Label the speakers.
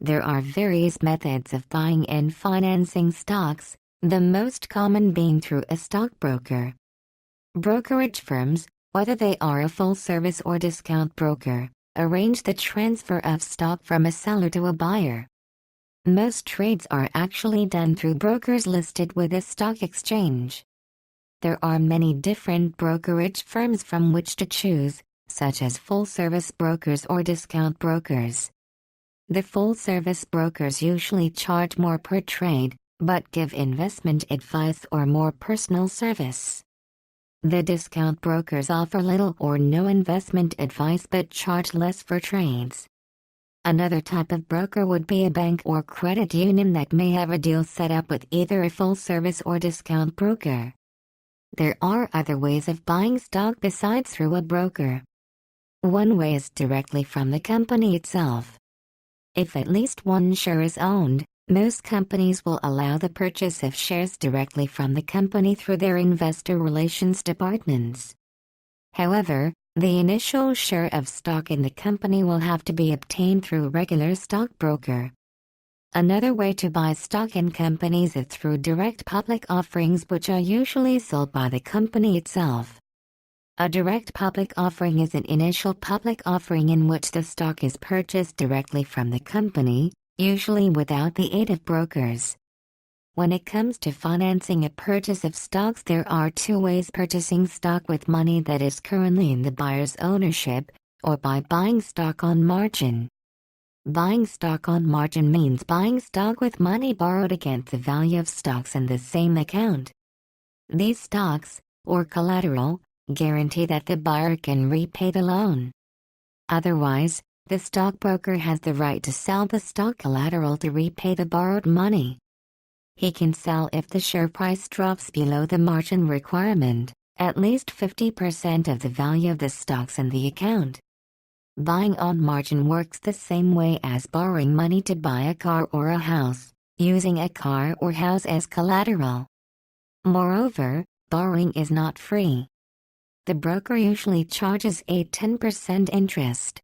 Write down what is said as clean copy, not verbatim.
Speaker 1: There are various methods of buying and financing stocks, the most common being through a stockbroker. Brokerage firms, whether they are a full-service or discount broker, arrange the transfer of stock from a seller to a buyer. Most trades are actually done through brokers listed with a stock exchange. There are many different brokerage firms from which to choose, such as full-service brokers or discount brokers. The full-service brokers usually charge more per trade, but give investment advice or more personal service. The discount brokers offer little or no investment advice but charge less for trades. Another type of broker would be a bank or credit union that may have a deal set up with either a full-service or discount broker. There are other ways of buying stock besides through a broker. One way is directly from the company itself. If at least one share is owned, most companies will allow the purchase of shares directly from the company through their investor relations departments. However, the initial share of stock in the company will have to be obtained through a regular stockbroker. Another way to buy stock in companies is through direct public offerings, which are usually sold by the company itself. A direct public offering is an initial public offering in which the stock is purchased directly from the company, usually without the aid of brokers. When it comes to financing a purchase of stocks, there are two ways: purchasing stock with money that is currently in the buyer's ownership, or by buying stock on margin. Buying stock on margin means buying stock with money borrowed against the value of stocks in the same account. These stocks, or collateral, guarantee that the buyer can repay the loan. Otherwise, the stockbroker has the right to sell the stock collateral to repay the borrowed money. He can sell if the share price drops below the margin requirement, at least 50% of the value of the stocks in the account. Buying on margin works the same way as borrowing money to buy a car or a house, using a car or house as collateral. Moreover, borrowing is not free. The broker usually charges a 10% interest.